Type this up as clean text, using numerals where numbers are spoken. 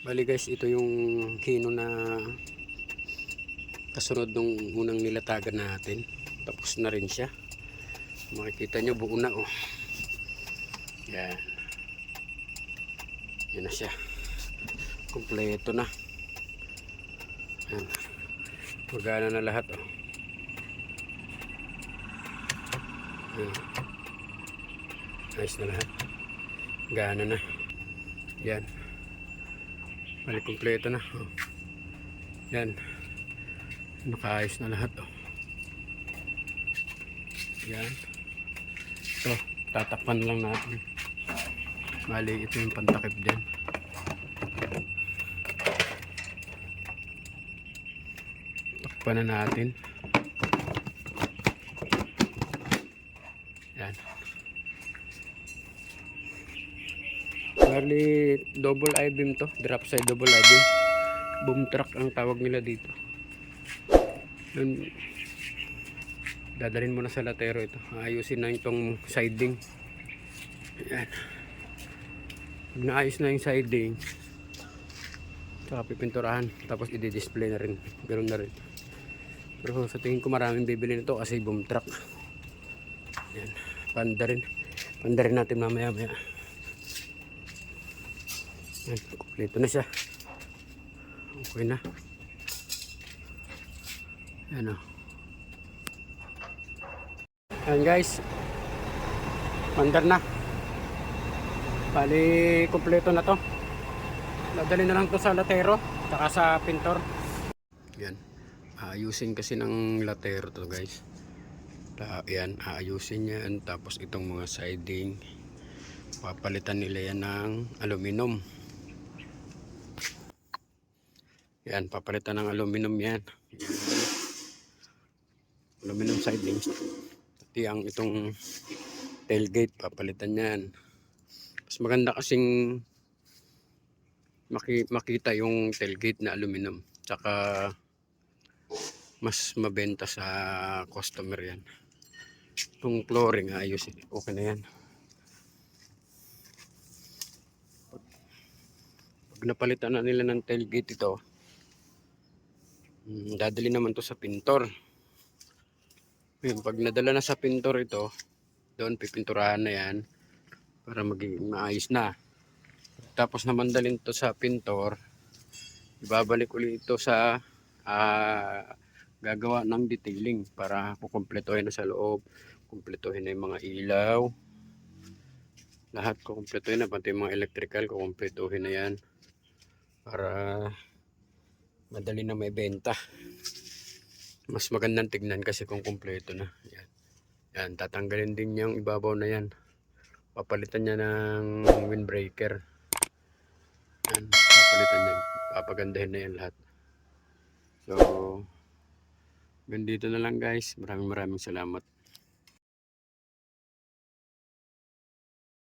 Bali guys, ito yung hino na kasunod nung unang nilatagan natin. Tapos na rin siya. Makikita nyo buo na oh. Yan. Yan na siya. Kompleto na. Yan. Magana na lahat oh. Yan. Ayos na lahat. Gana na. Yan. Bali kompleto na oh. Yan. Nakaayos na lahat oh. Yan. Ito, tatakpan lang natin. Bali ito yung pantakip dyan. Takpan na natin. Yan. Bali double I-beam to, drop side double I-beam. Boom truck ang tawag nila dito. Yun, dadalhin mo na sa latero ito. Ayusin na itong siding. Yan. Pag naayos na yung siding, saka pipinturahan, tapos i-display na rin. Ganoon na rin. Pero sa tingin ko maraming bibili nito kasi boom truck. Yan. Panda rin natin mamaya maya. Yan. Kompleto na siya. Okay na. Yan o. Yan guys. Mandar na. Bali kompleto na to. Dadali na lang to sa latero. Saka sa pintor. Yan. Aayusin kasi ng latero to guys. Yan. Aayusin yan. Tapos itong mga siding. Papalitan nila yan ng aluminum. Yan. Papalitan ng aluminum yan. Aluminum siding. Pati ang itong tailgate papalitan yan. Mas maganda kasing makita yung tailgate na aluminum. Tsaka mas mabenta sa customer yan. Itong flooring ayos. Okay na yan. Pag napalitan na nila ng tailgate ito, dadali naman to sa pintor. Pag nadala na sa pintor ito, doon pipinturahan na yan para maging maayos na. Tapos naman dalhin to sa pintor, ibabalik ulit ito sa gagawa ng detailing para kukumpletuhin na sa loob, kumpletuhin na yung mga ilaw, lahat kukumpletuhin na, pati yung mga electrical kukumpletuhin na yan para madali na may benta. Mas magandang tignan kasi kung kumpleto na. Yan. Yan, tatanggalin din yung ibabaw na yan. Papalitan niya ng windbreaker. Yan, papalitan niya. Papagandahin na yan lahat. So, ganito na lang guys. Maraming salamat.